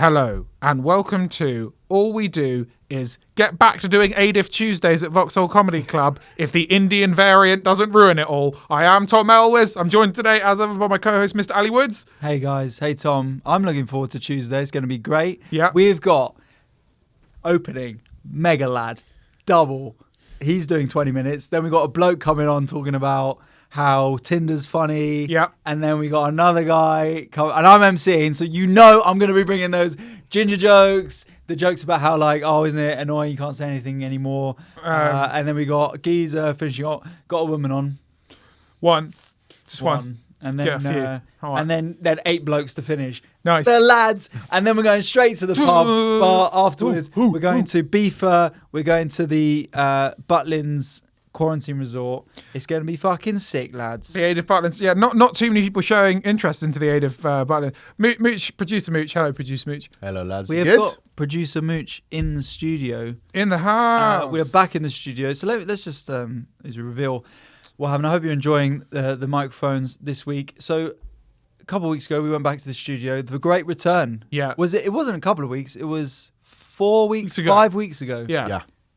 Hello and welcome to All We Do Is Get Back to doing AIDIF Tuesdays at Vauxhall Comedy Club if the Indian variant doesn't ruin it all. I am Tom Elwes. I'm joined today as ever by my co-host Mr. Ali Woods. Hey guys, hey Tom. I'm looking forward to Tuesday. It's going to be great. Yeah. We've got opening, mega lad, double. He's doing 20 minutes. Then we got a bloke coming on talking about how Tinder's funny. Yep. And then we got another guy and I'm emceeing, so you know I'm going to be bringing those ginger jokes, the jokes about how like, oh, isn't it annoying you can't say anything anymore. And then we got Geezer finishing up, got a woman on. Just one. And then then 8 blokes to finish. Nice. The lads. And then we're going straight to the pub bar afterwards. We're going to Beefer. We're going to the Butlins quarantine resort. It's going to be fucking sick, lads. The AIDIF Butlins. Yeah, not too many people showing interest into the AIDIF Butlins. Mooch, producer Mooch. Hello, producer Mooch. Hello, lads. We have got producer Mooch in the studio. In the house. We're back in the studio. So let's just as we reveal what happened. I hope you're enjoying the microphones this week. So a couple of weeks ago, we went back to the studio. The great return. Yeah. Was it? It wasn't a couple of weeks. It was 4 weeks, ago. 5 weeks ago.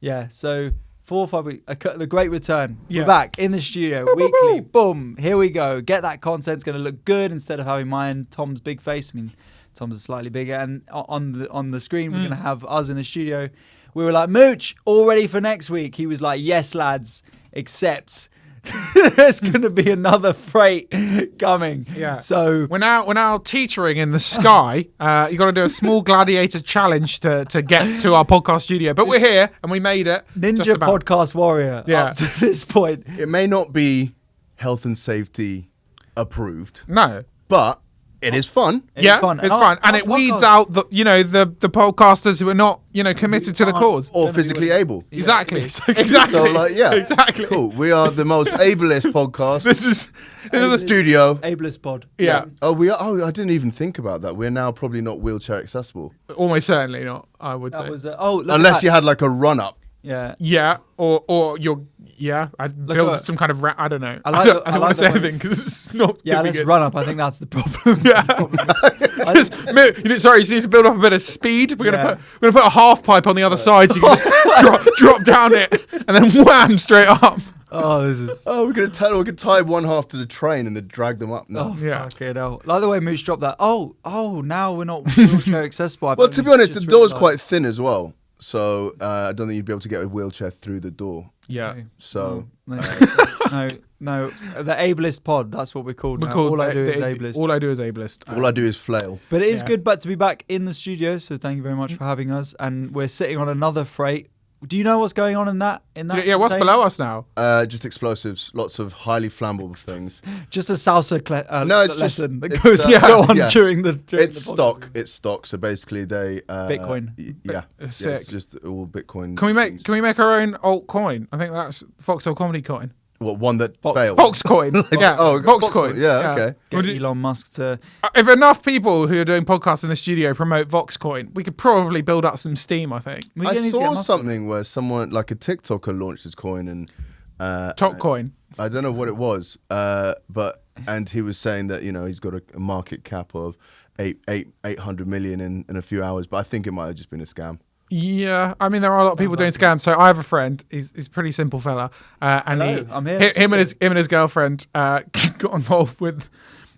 Yeah. So 4 or 5 weeks. The great return. Yes. We're back in the studio weekly. Boom. Here we go. Get that content. It's going to look good instead of having mine, Tom's big face. I mean, Tom's is slightly bigger. And on the screen, we're going to have us in the studio. We were like, Mooch, all ready for next week. He was like, yes, lads, except there's going to be another freight coming. Yeah. So we're now teetering in the sky. You got to do a small gladiator challenge to get to our podcast studio, but we're here and we made it. Ninja podcast warrior. Yeah. Up to this point, It may not be health and safety approved, No. but it is fun. It's Yeah, fun. it's Our- fun, and our it weeds podcast- out the podcasters who are not committed to the cause. Or physically able. Exactly. So Exactly. exactly. Cool. We are the most ableist podcast. This is a studio. Ableist pod. yeah. Oh, we are. Oh, I didn't even think about that. We're now probably not wheelchair accessible, Almost certainly not. I would say. That was look unless at you that. had like a run up. Yeah. Yeah, or you're. Yeah, I'd build at- some kind of. I don't know. I like don't the- I like want to the say one- anything because it's not. Yeah, gonna be let's good. run up. I think that's the problem. Yeah. Sorry, you need to build up a bit of speed. We're Yeah. gonna put a half pipe on the other side so you can just drop down it and then wham straight up. Oh, this is. Oh, we could tie one half to the train and then drag them up. No. Oh, Yeah. okay, no. Like the way Mooch dropped that. Oh, now we're not wheelchair accessible. Well, to be honest, the door's quite thin as well, so I don't think you'd be able to get a wheelchair through the door. Yeah. So No, the ableist pod. That's what we're called. We're now. called All I do is ableist. All I do is ableist. all I do is flail. But it is Yeah. good, to be back in the studio. So thank you very much for having us. And we're sitting on another freight. Do you know what's going on in that? Yeah, what's container? below us now? Just explosives, lots of highly flammable things. Just a salsa No, it's just- lesson that it's, goes uh, on yeah. during the. It's stock. It's stock. So basically, they Bitcoin. Yeah, Sick. it's just all Bitcoin. Can we things. make our own altcoin? I think that's Vauxhall Comedy Coin. What one that Vox- failed? Voxcoin. Yeah. oh, Voxcoin. Yeah, okay. Get Would you- Elon Musk to. If enough people who are doing podcasts in the studio promote Voxcoin, we could probably build up some steam, I think. We I need to get saw Musk- something where someone, like a TikToker, launched his coin, and Topcoin. I don't know what it was, and he was saying that he's got a market cap of 800 million in a few hours, but I think it might have just been a scam. Yeah, I mean there are a lot of people doing scams. So I have a friend. He's a pretty simple fella, and Hello, I'm here. him and his girlfriend got involved with,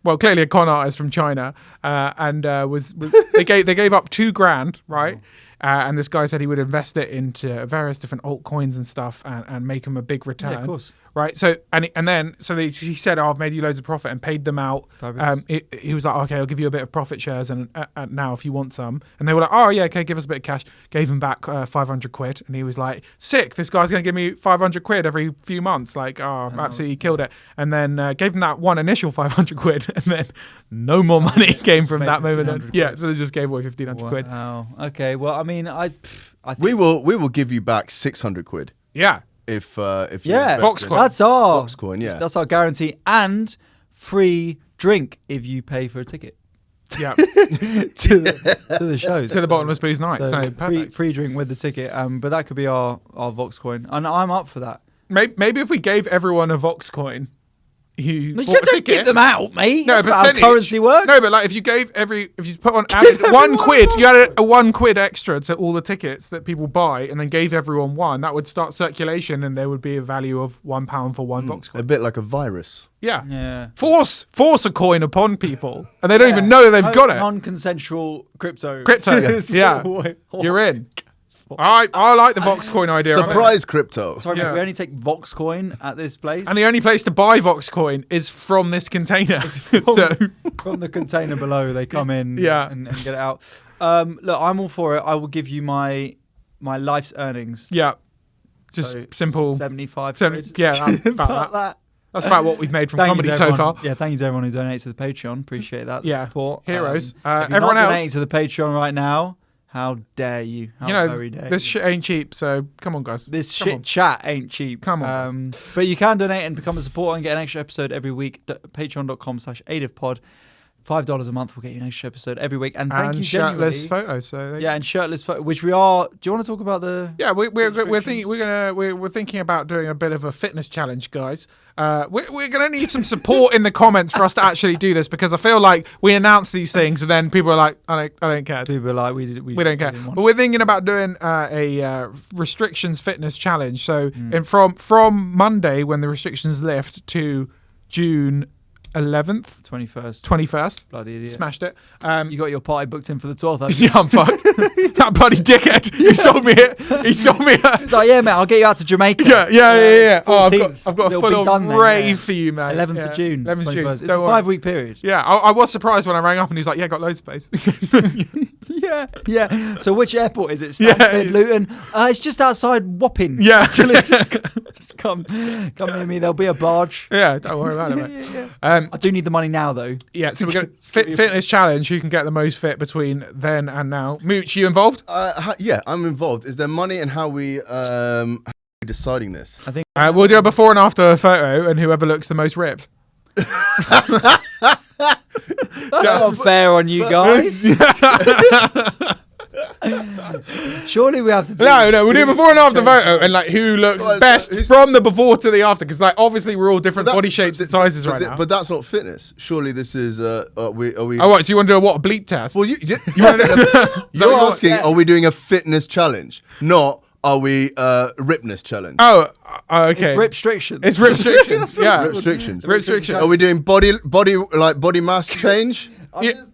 well, clearly a con artist from China, and they gave up $2,000, right? And this guy said he would invest it into various different altcoins and stuff, and make him a big return. Yeah, of course. Right. So he said, "Oh, I've made you loads of profit," and paid them out. He was like, "Okay, I'll give you a bit of profit shares, and now if you want some." And they were like, "Oh yeah, okay, give us a bit of cash." Gave him back 500 quid, and he was like, "Sick! This guy's going to give me 500 quid every few months." Like, absolutely killed it. And then gave him that one initial 500 quid, and then no more money came from that moment. 1,500 Yeah, so they just gave away 1,500 quid. Wow. Okay. Well, I mean, I think We will give you back 600 quid Yeah. if you Yeah, invest in Voxcoin. that's our Voxcoin, yeah. That's our guarantee, and free drink if you pay for a ticket Yeah. to the shows. To the bottomless booze night. So, So perfect. free drink with the ticket. But that could be our Voxcoin, and I'm up for that. Maybe if we gave everyone a Voxcoin, who No, bought you a don't ticket. give them out, mate. No, That's not how percentage. currency works. No, but like if you put on added £1, you added a £1 extra to all the tickets that people buy, and then gave everyone one, that would start circulation, and there would be a value of £1 for one Vox A coin. bit like a virus. Yeah. Yeah. Force a coin upon people, and they don't even know they've got it. Non-consensual crypto. Yeah. You're in. I like the Vox coin idea. Surprise crypto. Sorry, Yeah. mate, we only take Vox coin at this place. And the only place to buy Vox coin is from this container. So From the container below, they come in Yeah. and get it out. Look, I'm all for it. I will give you my life's earnings. yeah, just So, simple. 75 Seven- quid. yeah, about that. That's about what we've made from Thank you comedy to so everyone. far. Yeah, thank you to everyone who donates to the Patreon. Appreciate that Yeah. support. Heroes. If you're Everyone not else- donating to the Patreon right now, how dare you? How very dare this you. shit ain't cheap. So come on, guys. This Come shit on. chat ain't cheap. Come on, but you can donate and become a supporter and get an extra episode every week. Patreon.com/AIDIFpod. $5 a month will get you an extra episode every week. And thank And you shirtless genuinely. photos. So there you Yeah, and shirtless photo, which we are. Do you want to talk about the? Yeah, we're restrictions? thinking about doing a bit of a fitness challenge, guys. We're gonna need some support in the comments for us to actually do this, because I feel like we announce these things and then people are like, I don't care. People are like, we We don't care. didn't want But we're thinking about doing a restrictions fitness challenge. So Hmm. and from Monday, when the restrictions lift, to June 11th, 21st. 21st, Bloody idiot. smashed it. You got your party booked in for the 12th. haven't you? Yeah, I'm fucked. That bloody dickhead. He sold me it. He sold me it. It's like, yeah, mate, I'll get you out to Jamaica. Yeah. Oh, 14th. I've got a It'll full be on done then, rave yeah. for you, man. 11th Yeah. of June. 11th of June. 21st. It's a Don't worry. 5-week period. Yeah, I was surprised when I rang up and he's like, "Yeah, got loads of space." Yeah. So which airport is it? Stansted, Luton? It's just outside Wapping. Yeah. Actually, just come near me. There'll be a barge. Yeah, don't worry about it, mate. I do need the money now, though. Yeah, so we're going to fitness challenge. Who can get the most fit between then and now? Mooch, you involved? Yeah, I'm involved. Is there money in how we deciding this? I think We'll do a before and after photo, and whoever looks the most ripped. that's not fair on you guys. Surely we have to do No, we'll do a before and after photo, and like who looks Well, best who's- from the before to the after, because like obviously we're all different body shapes and sizes but right now. But that's not fitness. Surely this is. Are we? Oh, what? So you want to do a bleep test? Well, You're you're asking, are we doing a fitness challenge? Not, are we ripness challenge? Oh, okay. It's restrictions. It's restrictions. Yeah. Restrictions. Restrictions. Are we doing body mass change?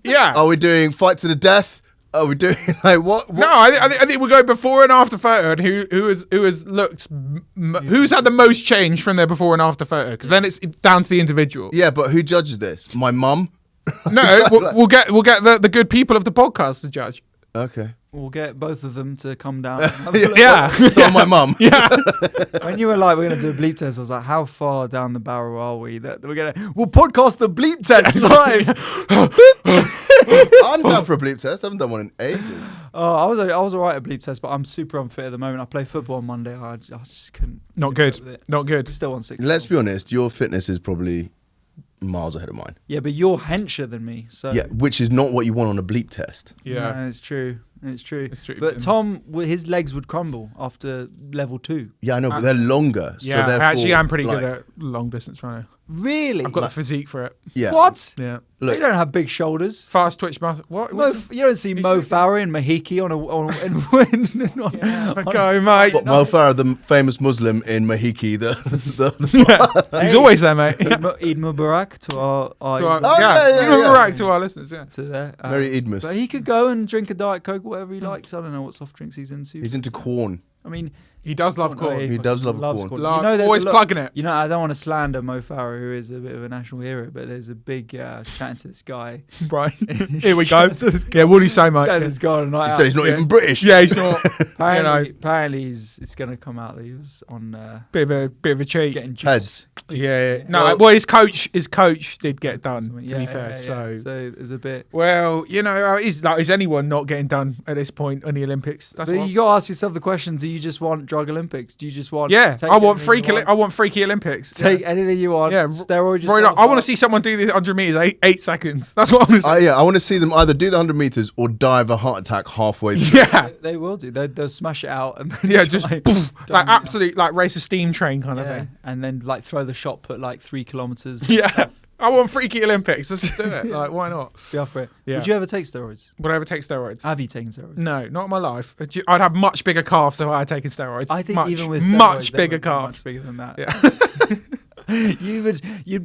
Yeah. Are we doing fight to the death? Are we doing like what? No, I think we'll go before and after photo, and who has looked, who's had the most change from their before and after photo, because then it's down to the individual. Yeah, but who judges this? My mum. No, we'll get the good people of the podcast to judge. Okay. We'll get both of them to come down. And have a look. Yeah. So my mum. Yeah. When you were like, we're going to do a bleep test, I was like, how far down the barrel are we that we'll podcast the bleep test live? I'm down for a bleep test. I haven't done one in ages. Oh, I was alright at bleep test, but I'm super unfit at the moment. I play football on Monday. I just couldn't. Not keep up good. with it. Not good. Still on 6. Let's be honest. Your fitness is probably miles ahead of mine. Yeah, but you're hencher than me. So Yeah, which is not what you want on a bleep test. Yeah. No, it's true. It's true. It's true. But Tom, his legs would crumble after level 2. Yeah, I know, but they're longer. Yeah. So therefore, Actually, I'm pretty like, good at long distance running. Really? I've got the physique for it. Yeah. What? Yeah. Look, You don't have big shoulders. Fast twitch muscle. What? You don't see Mo Farah and Mahiki on Go, mate. What, Mo Farah, the famous Muslim in Mahiki, He's always there, mate. Eid Mubarak to our Right to our listeners. Yeah. to there. Merry Idmus. But he could go and drink a Diet Coke, whatever he likes. I don't know what soft drinks he's into. He's into corn. I mean, He does love corn. corn. He does love loves corn. Love- there's always a lot- plugging it. You know, I don't want to slander Mo Farah, who is a bit of a national hero, but there's a big chatting to this guy. Right. Here we go. Yeah. What do you say, mate? Chatting to this guy on a night He out. said he's not Yeah. even British. Yeah, he's not. Apparently, it's going to come out that he was on Bit of a cheat. getting Heads. juiced. Yeah. No. Well, his coach did get done. To Yeah, be yeah, fair. yeah. So. So there's a bit. Well, you know, is anyone not getting done at this point in the Olympics? That's But what. you got to ask yourself the question: do you just want drug Olympics? Do you just want? Yeah, take I want anything freaky. you want? I want freaky Olympics. Take anything you want. Yeah, Steroid Right, yourself. I want to up. see someone do the 100 meters 8 8 seconds. That's what I'm going to say. I want to see them either do the 100 meters or die of a heart attack halfway through. Yeah. They will do. They'll smash it out and then Yeah, just die. poof, like Die. absolute like race a steam train kind of Yeah, thing. and then like throw the shot put like 3 kilometers. Yeah. I want Freaky Olympics. Let's just do it. Like, why not? Be up for it. Yeah. Would you ever take steroids? Would I ever take steroids? Have you taken steroids? No, not in my life. I'd have much bigger calves if I had taken steroids. I think much, even with steroids, much they bigger would be calves. much bigger than that. Yeah. you'd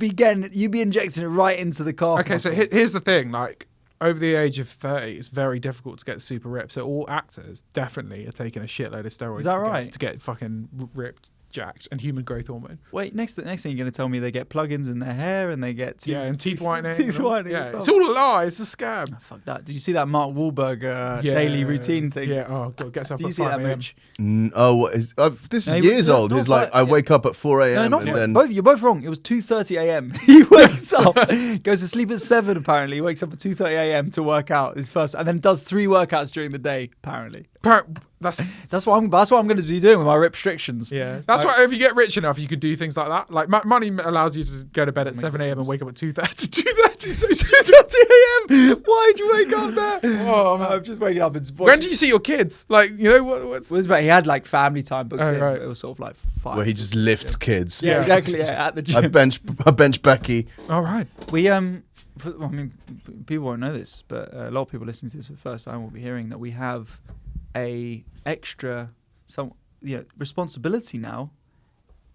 be injecting it right into the calf. Okay, so muscle. here's the thing. Like, over the age of 30, it's very difficult to get super ripped. So all actors definitely are taking a shitload of steroids. Is that to get- right? to get fucking ripped, jacked, and human growth hormone. Wait, next thing you're going to tell me they get plugins in their hair and they get Yeah, and teeth whitening. teeth and all- whitening and Yeah, stuff. it's all a lie. It's a scam. Oh, fuck that. Did you see that Mark Wahlberg Yeah. daily routine thing? Yeah. Oh god, gets up Did you at see 5 that, a.m. Mooch? This No, is he- years no, old. not He's like, for- I yeah. wake up at 4 a.m. No, not and for, then you're both wrong. It was 2:30 a.m. He wakes up, goes to sleep at 7 apparently. He wakes up at 2:30 a.m. to work out his first, and then does 3 workouts during the day apparently. That's what I'm going to be doing with my restrictions. Yeah, that's why if you get rich enough, you could do things like that. Like money allows you to go to bed at 7 a.m. and wake up at 2:30. 2:30, so 2:30 a.m. Why'd you wake up there? Oh man, I'm just waking up. It's when do you see your kids? Like, you know what's? Well, he had like family time booked Oh, in. right. It was sort of like 5. where he just lifts kids. yeah, Yeah. exactly. Yeah, at the gym. I bench Becky. All right. We I mean, people won't know this, but a lot of people listening to this for the first time will be hearing that we have a extra responsibility now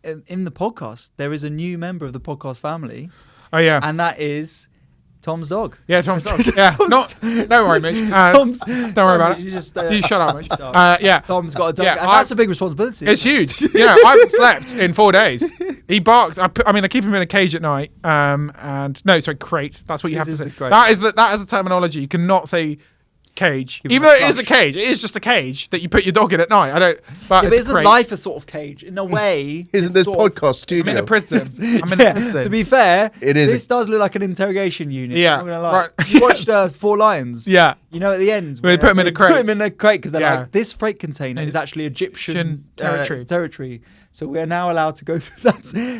in the podcast. There is a new member of the podcast family, Oh yeah. and that is Tom's dog. Yeah, Tom's. Yeah, not. Don't worry, Mitch. Don't worry about it. You just You shut up, Mitch. shut up. Yeah, Tom's got a dog, Yeah, and that's a big responsibility. it's huge. You know, I haven't slept in 4 days. He barks. I keep him in a cage at night. And no, sorry, crate. That's what you This have to is say. the crate. That is the terminology. You cannot say cage, Give him even a though it is a flush. cage. It is just a cage that you put your dog in at night. I don't. But Yeah, but it's a isn't crate. life a sort of cage in a way? Isn't it's this sort of- podcast I'm studio? in a prison. I'm in a Yeah, prison. to be fair, It is this does look like an interrogation unit. Yeah, I'm not gonna lie. right. You watched 4 Lions. Yeah. You know, at the end, Where they put him in a crate. Put him in a crate because they're Yeah. like, this freight container is actually Egyptian territory. territory. So we are now allowed to go through.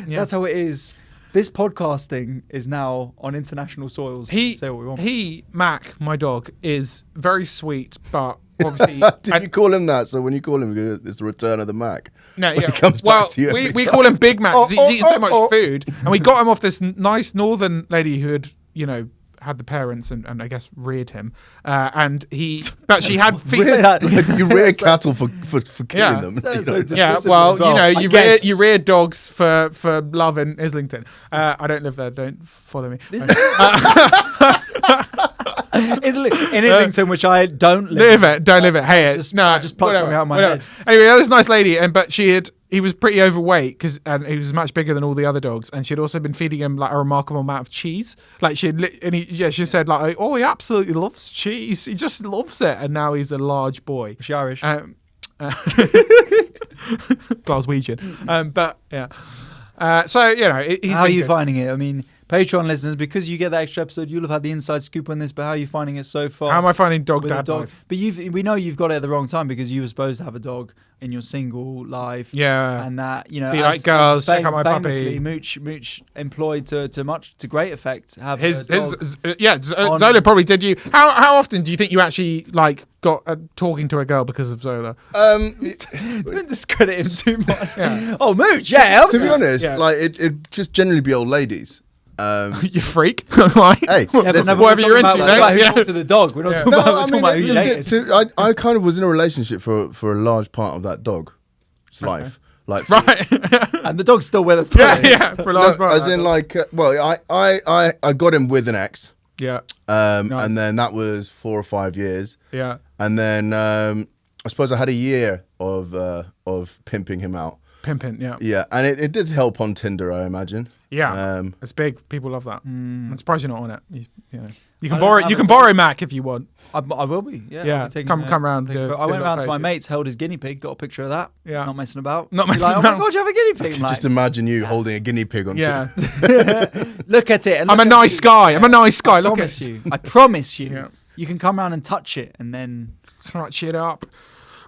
That's how it is. This podcasting is now on international soils. Say what we want. Mac, my dog, is very sweet, but obviously. Did you call him that? So when you call him, it's the return of the Mac. No, When yeah. he comes well, back to you we every call him Big Mac 'cause he's eating so much oh. food, and we got him off this nice northern lady who had, had the parents and I guess reared him, but she had feet. Say that. You rear cattle for killing Yeah. them. That's you know. so Yeah, dismissive well, as well. I you guess. rear dogs for love in Islington. I don't live there. Don't follow me. In Islington, which I don't Live it, don't live it. Hey, it. just- No, I just plucked something out of my head. Anyway, that was a nice lady, but he was pretty overweight and he was much bigger than all the other dogs, and she'd also been feeding him like a remarkable amount of cheese. Like she said like, oh, he absolutely loves cheese. He just loves it, and now he's a large boy. Is she Irish? Glaswegian. But yeah. So he's How are been you good. finding it? I mean, Patreon listeners, because you get that extra episode, you'll have had the inside scoop on this. But how are you finding it so far? How am I finding dog with a dad dog? life? But we know you've got it at the wrong time because you were supposed to have a dog in your single life. Yeah. and that Be like, girls, check out my famously, puppy. Mooch employed to great effect. Have His a dog. On- Zola probably did you. How often do you think you actually like got talking to a girl because of Zola? Don't discredit him too much. Yeah. Oh, Mooch, yeah. To obviously. be honest, Yeah. like it just generally be old ladies. You freak. Right? Hey, Yeah, but listen, no, whatever we're you're talking into, about mate. who Yeah. talked to the dog. We're not Yeah. talking about, we're talking about who you dated. I kind of was in a relationship for a large part of that dog's life. Like Right. And the dog's still with us. yeah, probably. yeah. For a large part. as in like I got him with an ex, Yeah. nice. Nice. And then that was 4 or 5 years, Yeah. and then I suppose I had a year of pimping him out. Pimping. Yeah. Yeah, and it did help on Tinder, I imagine. Yeah. It's big. People love that. I'm surprised you're not on it. You I can don't borrow. have You a can dog. borrow Mac if you want. I will be. Yeah. Yeah, I'll be taking come round, taking- do I a went round to my photo. mate's, held his guinea pig, got a picture of that. Yeah. Not messing about. Not Be messing like, about. Oh my god, you have a guinea pig. I'm like, Just imagine you holding a guinea pig on Yeah. look at it. And I'm look a at nice you. guy. I'm a nice guy. I Look promise at you. I promise you. Yeah. You can come round and touch it, and then. Start shit up.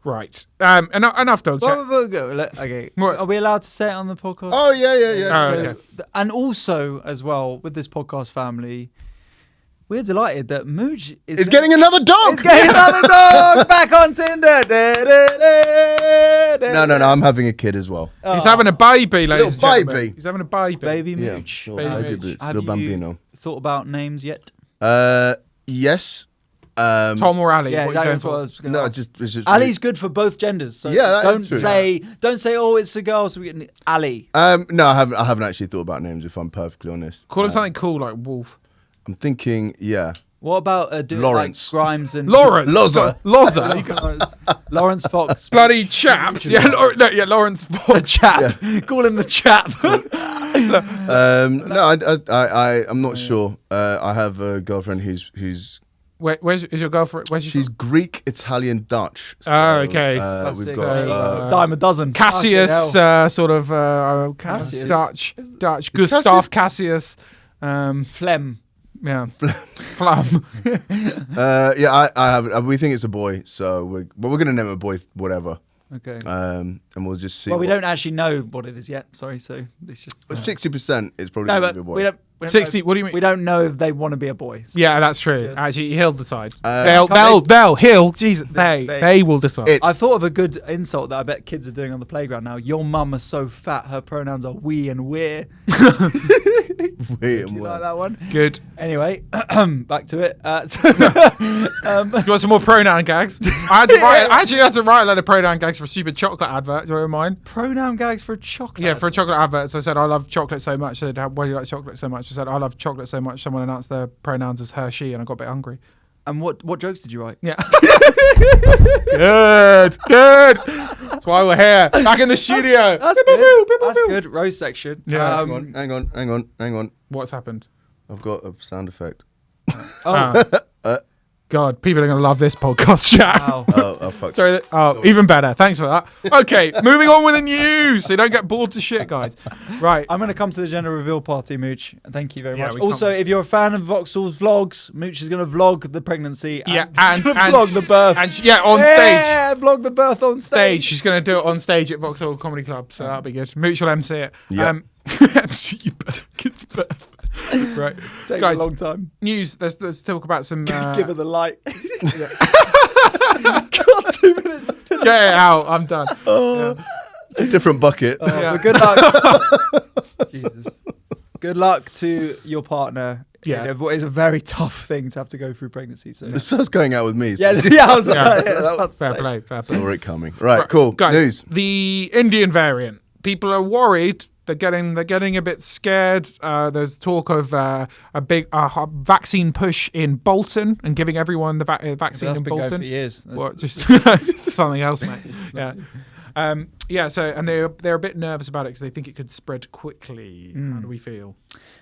Right. Enough dog chat. Okay. What? Are we allowed to say it on the podcast? Oh yeah. Oh, So- okay. And also, as well, with this podcast family, we're delighted that Mooch Is getting another dog. He's getting another dog back on Tinder. No. I'm having a kid as well. He's having a baby, ladies and Little gentlemen. baby. He's having a baby. Baby Yeah, Mooch. little Baby baby Mooch. Mooch, Have little you bambino. thought about names yet? Yes. Tom or Ali? Yeah, what are you going that's what I for? was going to No, ask. it's just. Ali's good for both genders. So Yeah, that is don't true. don't say oh it's a girl. So we get Ali. No, I haven't actually thought about names. If I'm perfectly honest, Call him something cool like Wolf. I'm thinking, yeah, What about Lawrence. like Grimes and Lawrence. Loza. Loza. Lawrence Fox? Bloody chaps. Yeah, Lawrence The Fox. chap. Call him the chap. No, I'm not sure. I have a girlfriend who's Where's is your girlfriend? Where's she's Greek, Italian, Dutch. So, Oh, okay. We've Classic. got. Dime a dozen. Cassius, Fucking hell. sort of Cassius? Dutch, Gustav Cassius. Phlegm. Yeah, Flum. Yeah, I have. We think it's a boy, so we're gonna name it a boy, whatever. Okay. And we'll just see. Well, we don't actually know what it is yet. Sorry, so it's just. 60% is probably No, gonna but be a boy. we don't. 60. Know, What do you mean? We don't know if they want to be a boy. So Yeah, that's true. Cheers. Actually, he'll decide. Can't He'll. Jesus, they will decide. It- I thought of a good insult that I bet kids are doing on the playground now. Your mum is so fat, her pronouns are we and we're. Wait, Do you like that one? Good. Anyway, back to it. Do you want some more pronoun gags? I actually had to write a lot of pronoun gags for a stupid chocolate advert. Do you want mine? Pronoun gags for a chocolate. Yeah, for a chocolate advert. So I said, I love chocolate so much. I said, why do you like chocolate so much? I said, I love chocolate so much. Someone announced their pronouns as her, she, and I got a bit hungry. And what jokes did you write? Yeah. Good. That's why we're here. Back in the studio. That's good. That's good. Roast section. Yeah. Hang on. What's happened? I've got a sound effect. God, people are going to love this podcast chat. Wow. Oh, fuck. Sorry. Even better. Thanks for that. Okay, moving on with the news. So don't get bored to shit, guys. Right. I'm going to come to the gender reveal party, Mooch. Thank you very Yeah, much. we Also, can't- if you're a fan of Vauxhall's vlogs, Mooch is going to vlog the pregnancy. Yeah, and, and vlog the birth. And on stage. Yeah, vlog the birth on stage. She's going to do it on stage at Vauxhall Comedy Club, so that'll be good. Mooch will MC it. Yep. MC your kid's birth. Right, Take guys. a long time. News. Let's talk about some. Give her the light. God, 2 minutes. Get it out. I'm done. It's a different bucket. Yeah. But good luck. Jesus. Good luck to your partner. Yeah. In what is a very tough thing to have to go through pregnancy. So. The sun's going out with me. Yeah, I was Yeah. yeah, I was about to Fair say. play. Saw it coming. Right, cool. Guys, News. the Indian variant. People are worried. They're getting a bit scared. There's talk of a big vaccine push in Bolton and giving everyone the vaccine That's in been going Bolton. for years. What? Just something else, mate. Yeah. So and they're a bit nervous about it because they think it could spread quickly. How do we feel?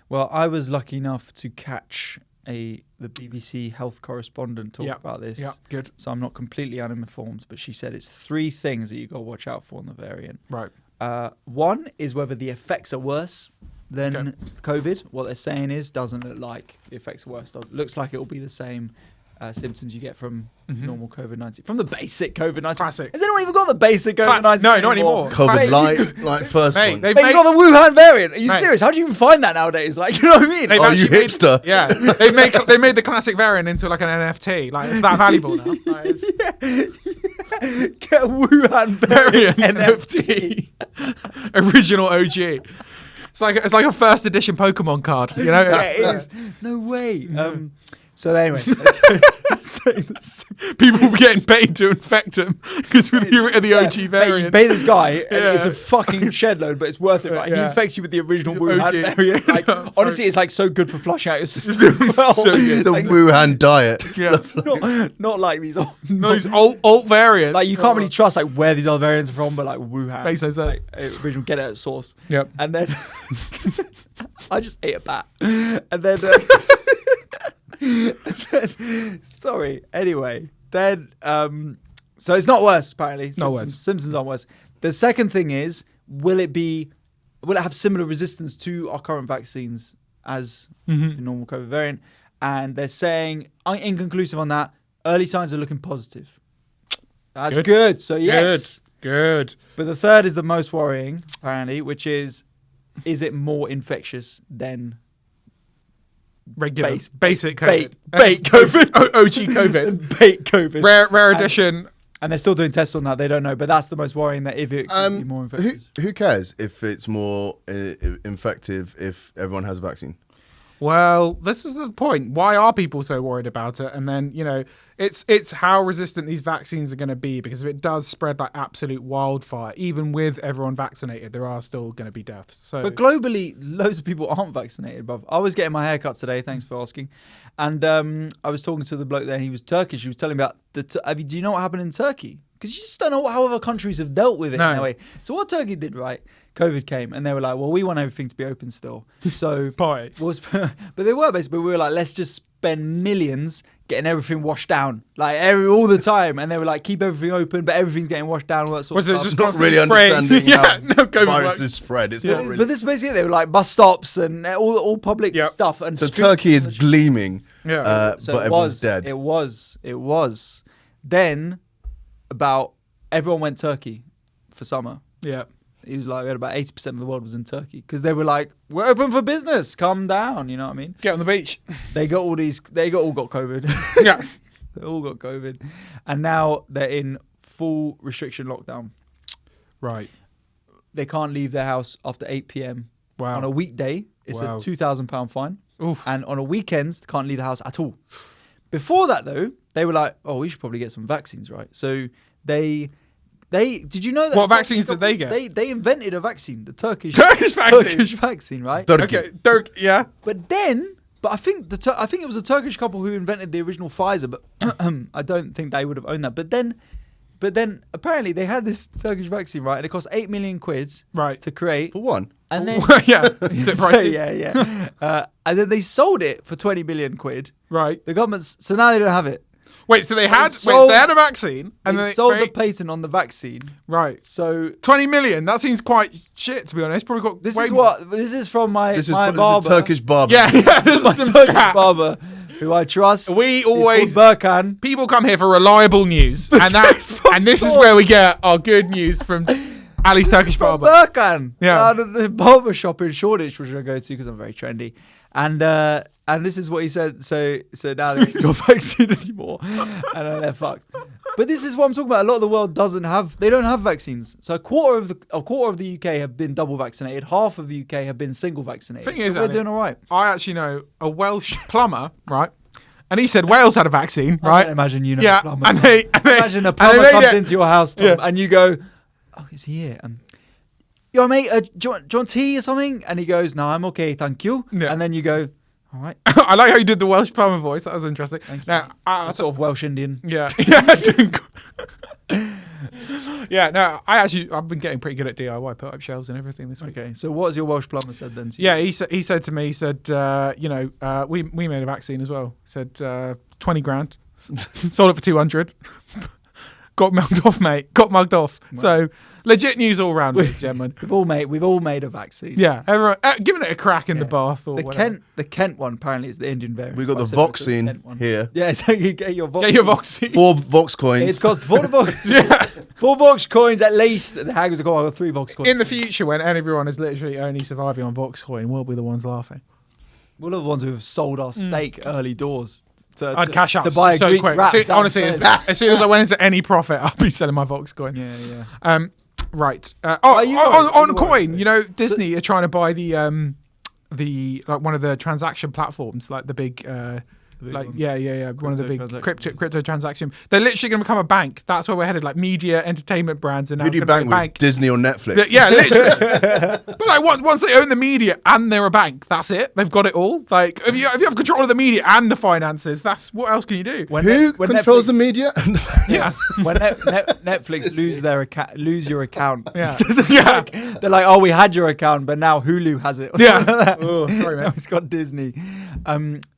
Well, I was lucky enough to catch the BBC health correspondent talk about this. Yeah, good. So I'm not completely uninformed, but she said it's 3 things that you got to watch out for in the variant. Right. One is whether the effects are worse than COVID. What they're saying is doesn't look like the effects are worse. Looks like it will be the same symptoms you get from normal COVID-19, from the basic COVID-19. Classic. Has anyone even got the basic COVID-19? No, not anymore. COVID Mate, light, like first Mate, one. they've Mate, you got the Wuhan variant. Are you Mate. serious? How do you even find that nowadays? Like, you know what I mean? They've Oh, you actually made- hipster. Yeah, they made the classic variant into like an NFT. Like it's that valuable now. Like, it's Get a Wuhan variant variant NFT. NFT. Original OG. It's like a first edition Pokemon card. You know. Yeah, it is. No way. So anyway, People getting paid to infect them because with the OG mate, you variant. pay this guy, and Yeah. it's a fucking shed load, but it's worth it, right? He Yeah. infects you with the original The Wuhan OG. variant. Like, Yeah. honestly, it's like so good for flushing out your system as well. So good. The Like, Wuhan diet. Yeah. not like these old, Those alt variants. like you can't really trust like where these other variants are from, but like Wuhan, Makes no sense. like, original, get it at source. Yep. And then I just ate a bat, and then. Sorry. Anyway, then so it's not worse apparently. Not worse. Symptoms aren't worse. The second thing is, will it have similar resistance to our current vaccines as the normal COVID variant? And they're saying inconclusive on that. Early signs are looking positive. That's good. So yes. Good. But the third is the most worrying apparently, which is it more infectious than regular, basic COVID. Bait COVID. OG COVID. Bait COVID. Rare edition. And they're still doing tests on that. They don't know, but that's the most worrying. That if it could be more infectious. Who cares if it's more infective if everyone has a vaccine? Well, this is the point. Why are people so worried about it? And then, it's how resistant these vaccines are going to be, because if it does spread like absolute wildfire, even with everyone vaccinated, there are still going to be deaths. So, but globally, loads of people aren't vaccinated, bruv. I was getting my hair cut today. Thanks for asking. And I was talking to the bloke there, and he was Turkish. He was telling me about do you know what happened in Turkey? Because you just don't know how other countries have dealt with it in that way. So what Turkey did, right? COVID came and they were like, well, we want everything to be open still. So, but they were basically, we were like, let's just spend millions getting everything washed down, like all the time. And they were like, keep everything open, but everything's getting washed down, all that sort of stuff. Just not really understanding how viruses spread. It's not really. But this is basically it. They were like bus stops and all public stuff. And so Turkey is gleaming, so but everyone's dead. It was. Then about everyone went Turkey for summer. Yeah. He was like, we had about 80% of the world was in Turkey because they were like, we're open for business. Calm down. You know what I mean? Get on the beach. They all got COVID. Yeah. They all got COVID. And now they're in full restriction lockdown. Right. They can't leave their house after 8 p.m. Wow. On a weekday, it's a £2,000 fine. Oof. And on a weekends, they can't leave the house at all. Before that, though, they were like, oh, we should probably get some vaccines, right? So did you know that? What vaccines did they get? They invented a vaccine, the Turkish vaccine, right? Okay, yeah. But I think it was a Turkish couple who invented the original Pfizer, but I don't think they would have owned that. But then apparently they had this Turkish vaccine, right? And it cost 8 million quid to create. For one. And then and then they sold it for 20 million quid. Right. The government's so now they don't have it. Wait, so they had a vaccine and they sold the patent on the vaccine. Right. So 20 million, that seems quite shit, to be honest. Probably got this is from my barber. Turkish barber. Yeah, this is my some Turkish crap. barber who I trust. We always Burkan. People come here for reliable news, and this is where we get our good news from Ali's Turkish barber. Burkan. Yeah. Out of the barber shop in Shoreditch, which I go to because I'm very trendy. And this is what he said. So now they don't vaccine anymore, and they're fucked. But this is what I'm talking about. A lot of the world don't have vaccines. So a quarter of the UK have been double vaccinated. Half of the UK have been single vaccinated. Thing is, we're doing all right. I actually know a Welsh plumber, right? And he said Wales had a vaccine, right? I can't imagine a plumber. Imagine a plumber comes into your house, Tom, and you go, "Oh, is he here?" Yo, mate, do you want tea or something? And he goes, "No, I'm okay, thank you." Yeah. And then you go, "All right." I like how you did the Welsh plumber voice. That was interesting. Thank you. Now, sort of Welsh Indian. Yeah. Yeah. No, I've been getting pretty good at DIY. Put up shelves and everything this week. Okay. So what has your Welsh plumber said then? Yeah, he said to me, we made a vaccine as well. He said 20 grand, sold it for 200. Got mugged off, mate. Got mugged off. Wow. So legit news all round, ladies and gentlemen. We've all made a vaccine. Yeah, everyone giving it a crack in the bath or whatever. The Kent one apparently is the Indian variant. We got the Voxine here. Yeah, so you get your Voxine. Get your Voxine. 4 Vox coins. It's cost 4 Vox. Yeah. 4 Vox coins at least. The haggers are going, 3 Vox coins. In the future, when everyone is literally only surviving on Vox coin, we'll be the ones laughing. We're the ones who have sold our steak early doors. I'd cash out to buy a so Greek quick. wrap. Honestly, as soon as I went into any profit, I'll be selling my Vox coin. Yeah. Right. On coin, Disney are trying to buy the like one of the transaction platforms, like the big. One of the big crypto transaction. They're literally going to become a bank. That's where we're headed. Like media, entertainment brands, and now who do you bank with? Disney or Netflix? Yeah, literally. But like once they own the media and they're a bank, that's it. They've got it all. Like if you have control of the media and the finances, that's what else can you do? Who controls the media? Yeah. When Netflix lose your account. Yeah. They're like, oh, we had your account, but now Hulu has it. Yeah. Oh, sorry, man. It's got Disney.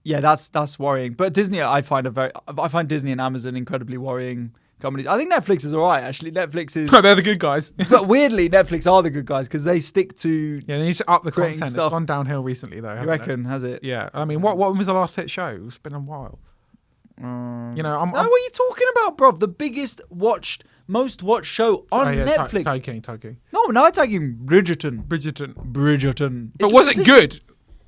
Yeah, that's worrying. But Disney, I find Disney and Amazon incredibly worrying companies. I think Netflix is all right, actually. Netflix is. No, they're the good guys. But weirdly, Netflix are the good guys because they stick to. Yeah, they need to up the content. Stuff. It's gone downhill recently, though. You reckon? Has it? Yeah. I mean, what was the last hit show? It's been a while. What are you talking about, bruv? The most watched show on Netflix. Taking. No, I'm tagging Bridgerton. Bridgerton. But was it good?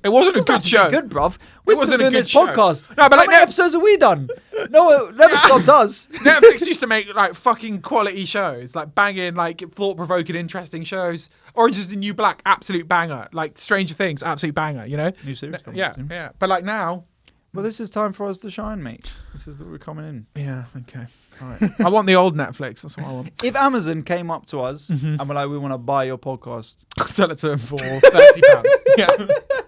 It wasn't a Doesn't good have to show. be good, bruv. We're wasn't still a doing good this show. podcast. No, but how like many episodes have we done? No, never stopped us. Netflix used to make like fucking quality shows, like banging, like thought-provoking, interesting shows. Orange is the New Black, absolute banger. Like Stranger Things, absolute banger. You know? New series. Yeah. But like now, Well, this is time for us to shine, mate. This is that we're coming in. yeah, okay. All right. I want the old Netflix. That's what I want. If Amazon came up to us and were like, we want to buy your podcast, Sell it to them for £30. Yeah.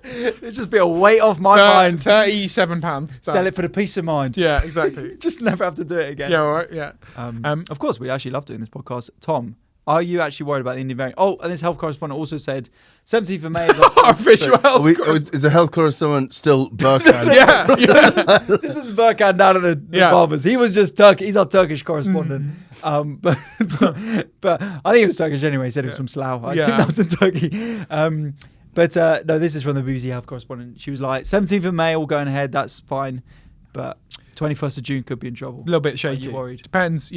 it'd just be a weight off my mind. £37. Sell it for the peace of mind. Yeah, exactly. Just never have to do it again. Yeah, all right, yeah. Of course, we actually love doing this podcast. Tom, are you actually worried about the Indian variant? Oh, and this health correspondent also said 17th of May. Official health. Is the health correspondent still Burkhan? Yeah. This is Burkhan down at the barbers. He was just Turkish. He's our Turkish correspondent. But I think it was Turkish anyway. He said it was from Slough. I assume that was in Turkey. But no, this is from the BBC health correspondent. She was like, 17th of May, all going ahead. That's fine. But 21st of June could be in trouble. A little bit shaky. Are you worried? Depends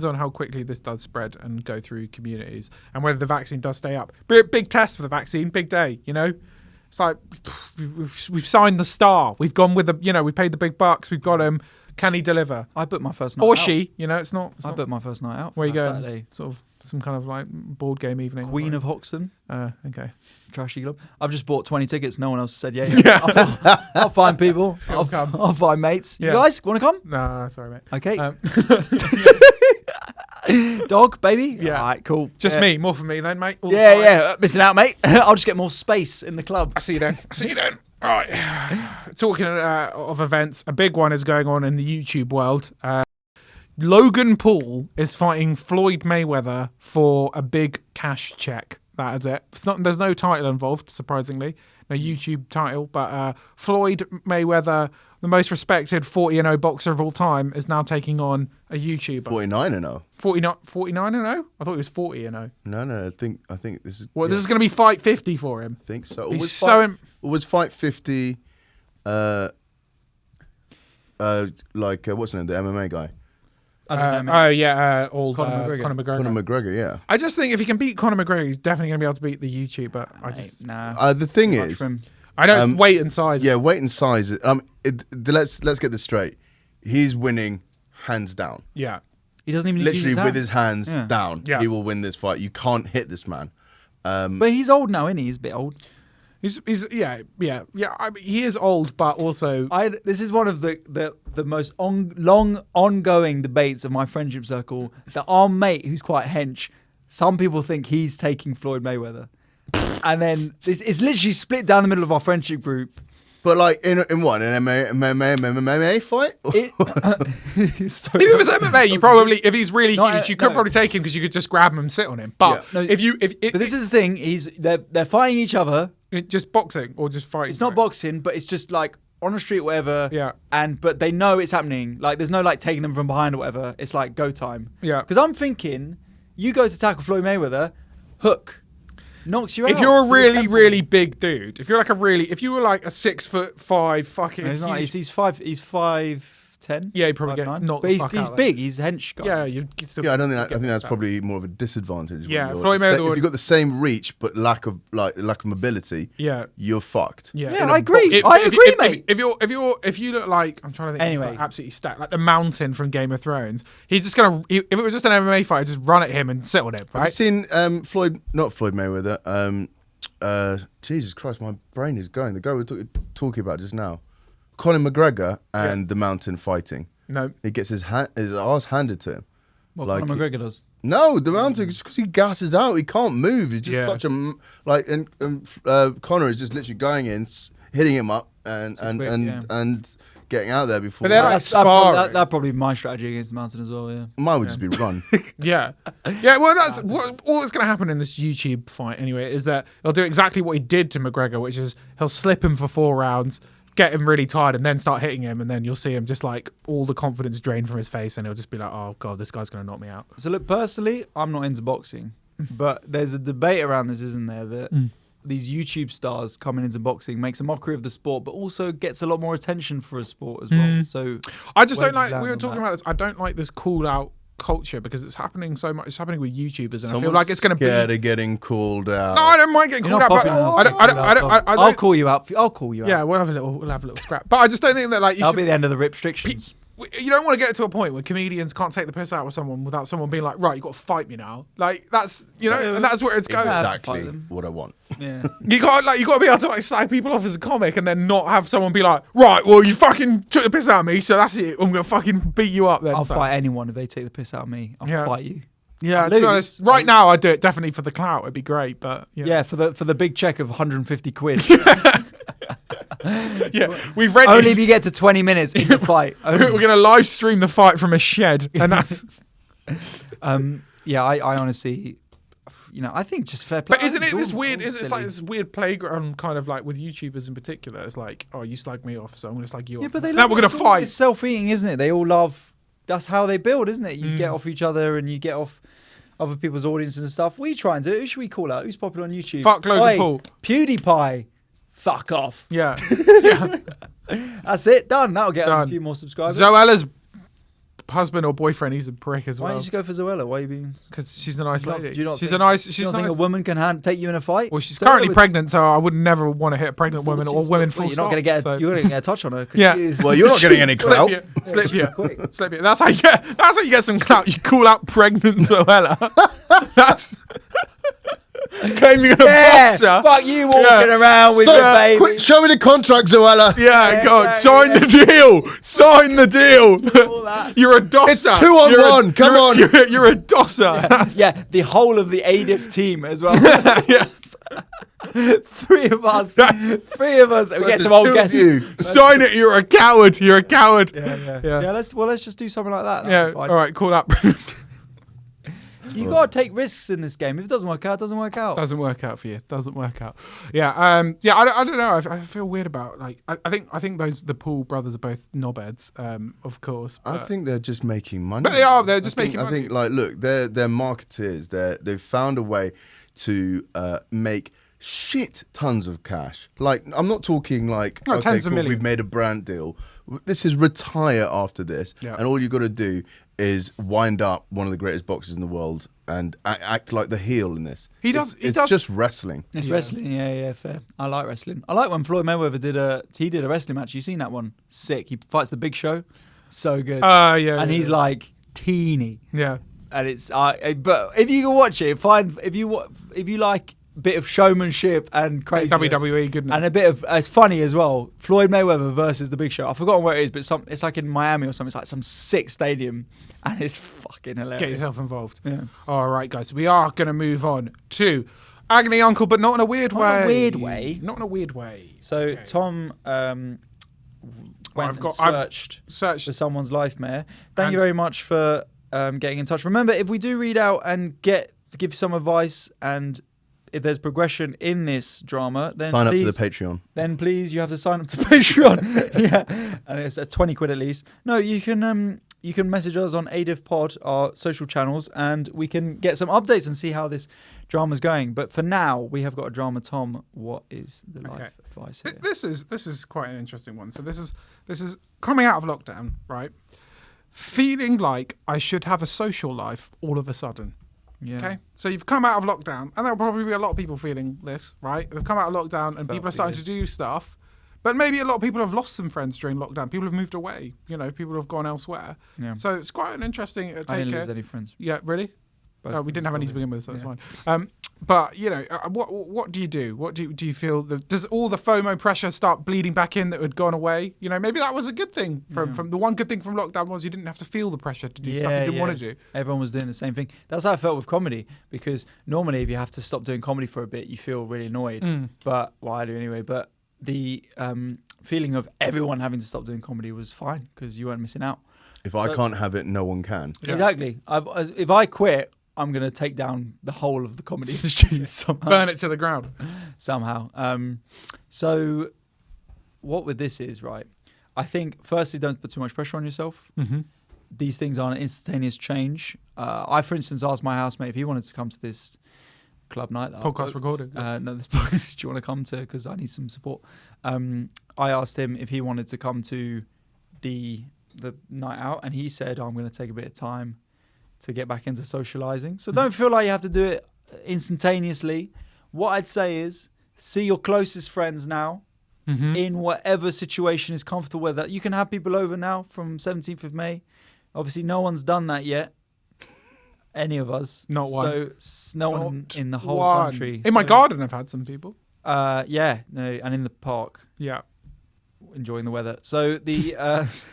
on how quickly this does spread and go through communities and whether the vaccine does stay up. Big test for the vaccine, big day, you know? It's like, we've signed the star. We've gone with we paid the big bucks. We've got him. Can he deliver? I booked my first night Or out. she, it's not. I booked my first night out. Where you going? Saturday. Sort of some kind of like board game evening. Queen of Hoxton. Okay. Trashy club. I've just bought 20 tickets. No one else said yeah. I'll find people. I'll find mates. Yeah. You guys want to come? Nah, sorry, mate. Okay. Dog, baby? Yeah. All right, cool. Just me. More for me then, mate. All Yeah, right. yeah. Missing out, mate. I'll just get more space in the club. I see you then. All right. Talking of events, a big one is going on in the YouTube world. Logan Paul is fighting Floyd Mayweather for a big cash check. That is it. There's no title involved, surprisingly. No YouTube title. But Floyd Mayweather, the most respected 40-0 boxer of all time, is now taking on a YouTuber. 49-0. 49-0? I thought he was 40-0. No. I think this is. Well, this is going to be fight 50 for him. I think so. Was fight 50. What's his name? The MMA guy. I don't know, mate. Old Conor McGregor. Conor McGregor. Conor McGregor. Yeah. I just think if he can beat Conor McGregor, he's definitely going to be able to beat the YouTuber. Nah. The thing Too much is, for him. I know it's weight and size. yeah, weight and size. Let's get this straight. He's winning hands down. Yeah. He doesn't even need to use Literally his with his hands down. Yeah. He will win this fight. You can't hit this man. But he's old now, isn't he? He's a bit old. He's yeah. I mean, he is old, but also This is one of the most long ongoing debates of my friendship circle. That our mate, who's quite hench, some people think he's taking Floyd Mayweather, and then it's literally split down the middle of our friendship group. But like in what, an MMA fight? It if it was MMA, you probably, if he's really No, huge, you could no. probably take him because you could just grab him and sit on him. But Yeah. No, if But this is the thing: they're fighting each other. just boxing or just fighting. It's not boxing, but it's just like on the street, whatever. Yeah. But they know it's happening. Like there's no like taking them from behind or whatever. It's like go time. Yeah. Because I'm thinking, you go to tackle Floyd Mayweather, hook, knocks you out. If you're a to the really, temple. really big dude, if you were like a 6'5" fucking, No, he's not. huge- He's 5'10". Yeah, he'd probably get 5'9". knocked But the he's fuck out big. He's a hench guy. yeah, you still. Yeah, I think that's probably more of a disadvantage. Yeah, When Floyd you're- Mayweather if you've got the same reach but lack of mobility, Yeah. you're fucked. Yeah, Yeah, I agree. I agree, mate. If you look like, I'm trying to think, Anyway. like absolutely stacked, like the Mountain from Game of Thrones, he's just gonna. If it was just an MMA fight, just run at him and sit on him, Have you right? seen not Floyd Mayweather? Jesus Christ, my brain is going. The guy we were talking about just now, Conor McGregor and the Mountain fighting. No, He gets his ass handed to him. What Like Conor McGregor does. No, the Mountain, just because he gasses out, he can't move. He's just Yeah. such a and Conor is just literally going in, hitting him up and getting out there before. But they're like That's sparring. that probably be my strategy against the Mountain as well. Yeah. Mine would just be run. yeah. Well, that's all that's going to happen in this YouTube fight anyway. Is that he'll do exactly what he did to McGregor, which is he'll slip him for 4 rounds, get him really tired, and then start hitting him, and then you'll see him just like all the confidence drain from his face, and he'll just be like, "Oh God, this guy's going to knock me out." So look, personally, I'm not into boxing, but there's a debate around this, isn't there? That these YouTube stars coming into boxing makes a mockery of the sport, but also gets a lot more attention for a sport as well. So I just where don't do you like. land We were on talking that? about this. I don't like this call out culture because it's happening so much. It's happening with YouTubers, and I feel like it's going to scared be. of getting called out. No, I don't mind getting You're called out. not But popular enough. I I'll don't. call you out. I'll call you out. Yeah, we'll have a little scrap. But I just don't think that like you That'll should. be the end of the restrictions. You don't want to get to a point where comedians can't take the piss out of someone without someone being like, right, you got to fight me now. Like that's and that's where it's going. Yeah. Exactly what I want. Yeah. You got to be able to like slag people off as a comic and then not have someone be like, right, well you fucking took the piss out of me, so that's it. I'm gonna fucking beat you up then. I'll so. fight anyone if they take the piss out of me. I'll fight you. Yeah, I'll to be lose. honest, right now I do it definitely for the clout. It'd be great, but Yeah, for the big check of 150 quid. yeah, we've read Only if you get to 20 minutes in the fight. We're gonna live stream the fight from a shed, and that's. Yeah, I honestly, I think just fair play. But isn't it It's this all weird? It's silly. like this weird playground kind of like with YouTubers in particular. It's like, oh, you slag me off, so I'm gonna slag you Yeah, off. but they now love we're it. gonna It's all- fight. It's self-eating, isn't it? They all love. That's how they build, isn't it? You get off each other and you get off other people's audiences and stuff. We try and do it. Who should we call out? Who's popular on YouTube? Fuck Logan Oi, Paul. PewDiePie. Fuck off. Yeah, yeah. That's it. Done. That'll get Done. a few more subscribers. Zoella's husband or boyfriend, he's a prick as Why don't well. you just go for Zoella? Why are you being? Because she's a nice lady. Do you not She's think- a nice. Do She's you not nice. think a woman can take you in a fight? Well, she's Zoella currently would- pregnant, so I would never want to hit a pregnant woman or She's women still- full You're not going to stop, get. so- You're going to get a touch on her. 'Cause Yeah. she is- Well, you're not getting any clout. Slip you. That's how you get. That's how you get some clout. You call out pregnant Zoella. That's claiming a boxer. Fuck you walking around with your Stop. baby. Quick, show me the contract, Zoella. Yeah, God, yeah, sign the deal. Sign the deal. All that. You're a dosser. It's 2 on You're 1. Come on. You're a dosser. Yeah, the whole of the AIDIF team as well. Yeah. Three of us. We get Versus some old 2 of guesses. you. Sign it. You're a coward. You're a coward. Yeah. Yeah. Let's just do something like that. Yeah. That'd be fine. All right. Call that. You gotta take risks in this game. If it doesn't work out, it doesn't work out. Doesn't work out for you. Doesn't work out. Yeah. Yeah. I don't know. I feel weird about like. I think the Paul brothers are both knobheads. Of course. I But think they're just making money. But they are, they're just I think- making money. I think, like, look, they're marketeers. They've found a way to make shit tons of cash. Like, I'm not talking like, No, okay, tens of cool, millions. we've made a brand deal. This is retire after this, Yeah. and all you got to do is wind up one of the greatest boxers in the world and act like the heel in this. He does- he It's does- just wrestling. It's Yeah. wrestling. Yeah, fair. I like wrestling. I like when Floyd Mayweather did a wrestling match. You seen that one? Sick. He fights the Big Show. So good. yeah. and yeah, he's like teeny. yeah. And it's but if you can watch it, if you like a bit of showmanship and crazy WWE goodness. and a bit of it's funny as well. Floyd Mayweather versus the Big Show. I've forgotten where it is, but it's like in Miami or something. It's like some sick stadium, and it's fucking hilarious. Get yourself involved. Yeah. All right, guys. We are going to move on to Agony Uncle, but not in a weird Not way. in a weird way. Not in a weird way. So Okay. Tom went I've and searched Search. for someone's life, Mayor. Thank you And- very much for getting in touch. Remember, if we do read out and give you some advice, and if there's progression in this drama, then Sign up please, to the Patreon. then please you have to sign up to Patreon. Yeah, and it's at 20 quid at least. No, you can message us on AIDIF Pod, our social channels, and we can get some updates and see how this drama's going. But for now, we have got a drama. Tom, what is the life Okay. advice here? This is quite an interesting one. So this is coming out of lockdown, right? Feeling like I should have a social life all of a sudden. Yeah. Okay, so you've come out of lockdown, and there'll probably be a lot of people feeling this, right? They've come out of lockdown, and people are starting to do stuff, but maybe a lot of people have lost some friends during lockdown. People have moved away. People have gone elsewhere. Yeah. So it's quite an interesting I take. didn't lose any friends. Yeah, really? Both Oh, of we them didn't have any to still begin here. with, so that's Yeah. fine. But what do you do? What do you feel? Does all the FOMO pressure start bleeding back in that had gone away? Maybe that was a good thing from the one good thing from lockdown was you didn't have to feel the pressure to do stuff you didn't want to do. Everyone was doing the same thing. That's how I felt with comedy, because normally if you have to stop doing comedy for a bit, you feel really annoyed. But I do anyway. But the feeling of everyone having to stop doing comedy was fine because you weren't missing out. If I can't have it, no one can. Yeah. Exactly. If I quit, I'm going to take down the whole of the comedy industry somehow. Burn it to the ground. Somehow. So what with this is, right, I think firstly, don't put too much pressure on yourself. Mm-hmm. These things aren't an instantaneous change. I, for instance, asked my housemate if he wanted to come to this club night. That I Podcast booked. recording. No, this podcast. Do you want to come to? Because I need some support. I asked him if he wanted to come to the night out, and he said, "I'm going to take a bit of time to get back into socializing. So don't feel like you have to do it instantaneously. What I'd say is see your closest friends now in whatever situation is comfortable with that. You can have people over now from 17th of May. Obviously, no one's done that yet. Any of us. Not one. So no one in the whole country. In my garden, I've had some people. Yeah, no, and in the park. Yeah. Enjoying the weather. So the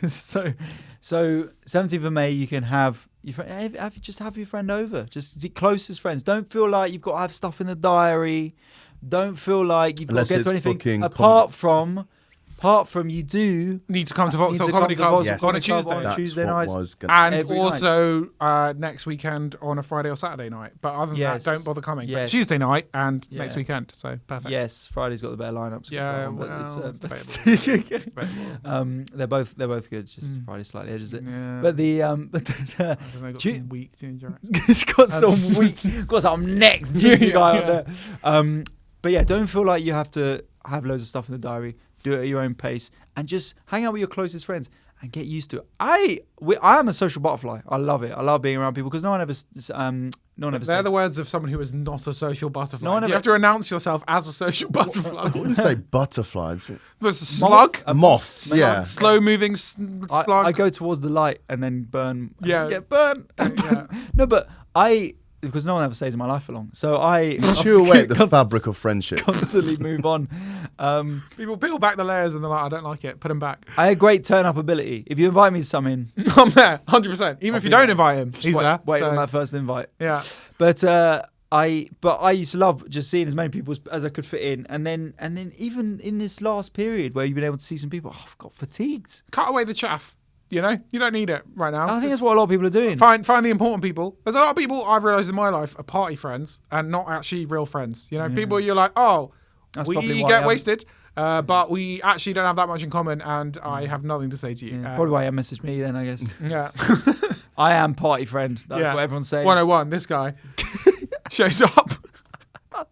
so 17th of May, you can have your friend. Have your friend over. Just the closest friends. Don't feel like you've got to have stuff in the diary. Don't feel like you've got to get to anything apart from you do need to come to Vauxhall Comedy Club on a Tuesday night. And also next weekend on a Friday or Saturday night. But other than that, don't bother coming. But Tuesday night and next weekend. So perfect. Yes, Friday's got the better lineups. They're both good. Just Friday slightly edges it. Yeah. But it's got some weak, got some next junior guy on there. But yeah, don't feel like you have to have loads of stuff in the diary. Do it at your own pace and just hang out with your closest friends and get used to it. I am a social butterfly. I love it. I love being around people because no one ever They're the words of someone who is not a social butterfly. You have to announce yourself as a social butterfly. I wouldn't say butterfly. It's a slug? A moth. Yeah. Slow moving slug. I go towards the light and then burn. Yeah. Get burnt. No, but because no one ever stays in my life for long. So chew away at the fabric of friendship. Constantly move on. People peel back the layers and they're like, I don't like it. Put them back. I had great turn-up ability. If you invite me to something... I'm there, 100%. Even if you don't invite him, he's there. Wait on that first invite. Yeah. But I used to love just seeing as many people as I could fit in. And then even in this last period where you've been able to see some people, I've got fatigued. Cut away the chaff. You know, you don't need it right now. I think that's what a lot of people are doing. Find the important people. There's a lot of people I've realised in my life are party friends and not actually real friends. You know, people you're like, we get wasted, but we actually don't have that much in common, and I have nothing to say to you. Probably why you messaged me then, I guess. Yeah. I am party friend. That's what everyone says. 101, this guy shows up,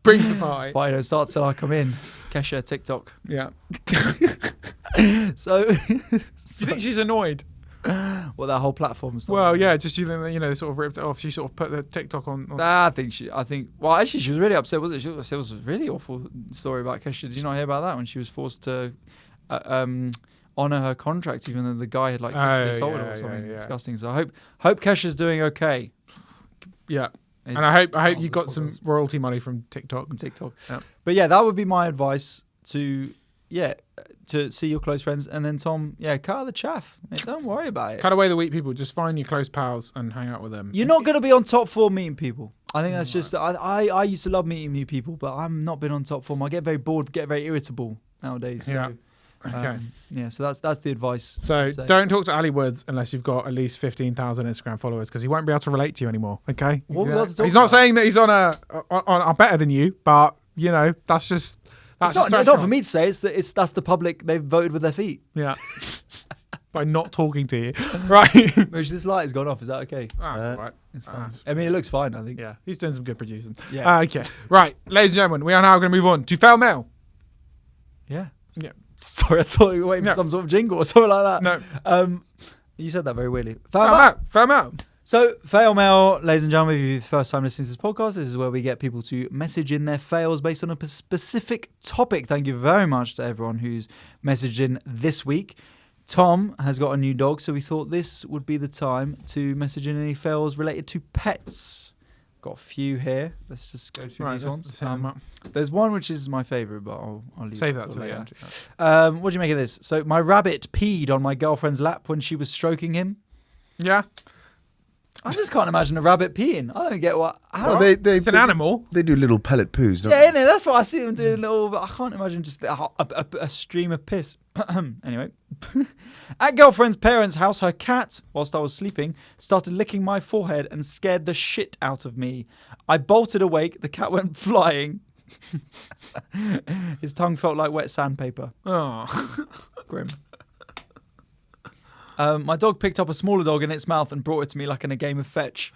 brings the party. Party don't start till I come in. Kesha, TikTok. Yeah. So, you think she's annoyed? Well, that whole platform stuff. Well, yeah, just you know, sort of ripped it off. She sort of put the TikTok on. I think. Well, actually, she was really upset, wasn't it? It was a really awful story about Kesha. Did you not hear about that when she was forced to honor her contract, even though the guy had sexually assaulted her or something disgusting? So I hope Kesha's doing okay. Yeah. And I hope you got some royalty money from TikTok. Yeah. But yeah, that would be my advice to see your close friends. And then Tom, cut out the chaff. Don't worry about it. Cut away the weak people. Just find your close pals and hang out with them. You're not going to be on top form meeting people. I think that's just, I used to love meeting new people, but I'm not been on top form. I get very bored, get very irritable nowadays. So, yeah. Okay. So that's the advice. So don't talk to Ali Woods unless you've got at least 15,000 Instagram followers, because he won't be able to relate to you anymore. Okay. He's not saying that he's on better than you, but you know that's just. That's not for me to say. That's the public. They've voted with their feet. Yeah. By not talking to you, right? Mooch, this light has gone off. Is that okay? That's all right. It's fine. I mean, it looks fine. I think. Yeah, he's doing some good producing. Yeah. Okay. Right, ladies and gentlemen, we are now going to move on to FailMail. Yeah. Yeah. Sorry, I thought you were waiting for some sort of jingle or something like that. No. You said that very weirdly. FailMail. So, FailMail, ladies and gentlemen, if you're the first time listening to this podcast, this is where we get people to message in their fails based on a specific topic. Thank you very much to everyone who's messaged in this week. Tom has got a new dog, so we thought this would be the time to message in any fails related to pets. Got a few here. Let's just go through these ones. There's one which is my favourite, but I'll leave Save that to later. Yeah. What do you make of this? So, my rabbit peed on my girlfriend's lap when she was stroking him. Yeah. I just can't imagine a rabbit peeing. I don't get what. It's an animal. They do little pellet poos, don't they? That's what I see them doing. But I can't imagine just a stream of piss. Anyway, at girlfriend's parents' house, her cat, whilst I was sleeping, started licking my forehead and scared the shit out of me. I bolted awake. The cat went flying. His tongue felt like wet sandpaper. Oh, grim. My dog picked up a smaller dog in its mouth and brought it to me like in a game of fetch.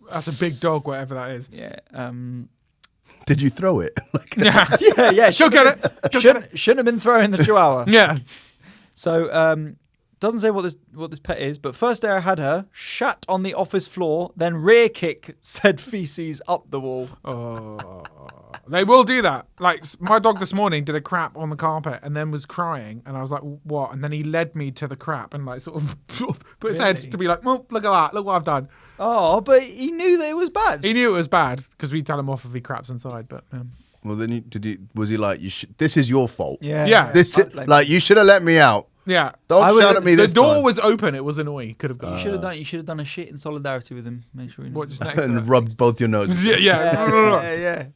That's a big dog, whatever that is. Yeah. Did you throw it? Yeah. She'll get it. Shouldn't have been throwing the chihuahua. Yeah. So Doesn't say what this pet is, but first day I had her, shat on the office floor, then rear kick said feces up the wall. Oh, they will do that. Like my dog this morning did a crap on the carpet and then was crying, and I was like, "What?" And then he led me to the crap and like sort of put his head to be like, "Well, look at that! Look what I've done." Oh, but he knew that it was bad. He knew it was bad because we tell him off if he craps inside. But Well, then was he like, this is your fault? Yeah. This is, like, you should have let me out. yeah, Don't shout at me the this door time. was open. It was annoying. Could have gone. You should have done a shit in solidarity with him. Make sure he knows. What just next to And that? rubbed both your noses. Yeah.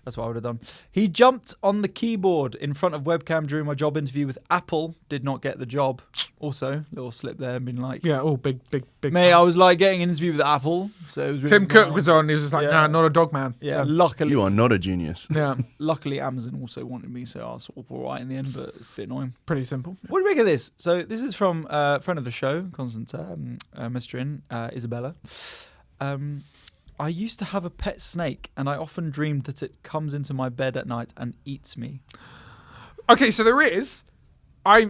That's what I would have done. He jumped on the keyboard in front of webcam during my job interview with Apple. Did not get the job. Also, little slip there, been like, Yeah. Oh, big. mate, I was like getting an interview with Apple. So it was really Tim Cook was on. He was just like, Yeah. "Nah, not a dog man." Yeah, luckily, You are not a genius. Yeah. luckily Amazon also wanted me, so I was sort of all right in the end, but it's a bit annoying. Pretty simple. What do you make of this? So this is from a friend of the show, constant messaging, Isabella. I used to have a pet snake, and I often dreamed that it comes into my bed at night and eats me. Okay, so there is. I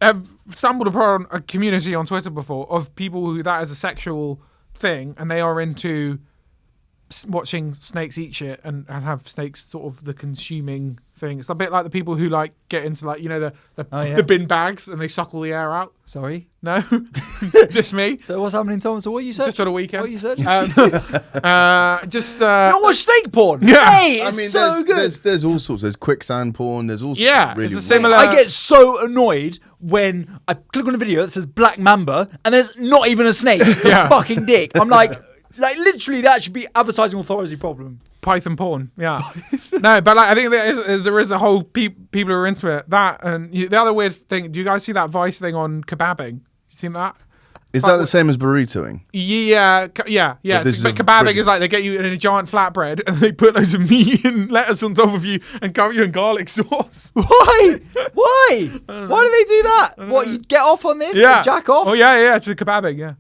have stumbled upon a community on Twitter before of people who that is a sexual thing, and they are into watching snakes eat shit and have snakes sort of the consuming thing. It's a bit like the people who like get into like the bin bags and they suck all the air out. Sorry? No, just me. So what's happening, Tom? So what you said? Just on a weekend. What you said? Just you don't watch snake porn? Yeah. Hey, it's so good. There's all sorts. There's quicksand porn. There's all sorts. Yeah, of really it's a weird- similar- I get so annoyed when I click on a video that says Black Mamba and there's not even a snake. It's Yeah. a fucking dick. I'm like literally that should be advertising authority problem. Python porn, yeah. No, but like I think there is a whole people who are into it. That and the other weird thing. Do you guys see that Vice thing on kebabbing? You seen that? Is that the same as burritoing? Yeah. this is But a kebabbing British- is like they get you in a giant flatbread and they put loads of meat and lettuce on top of you and cover you in garlic sauce. Why? Why do they do that? What, you get off on this? Yeah. You jack off? Oh yeah. It's a kebabbing. Yeah.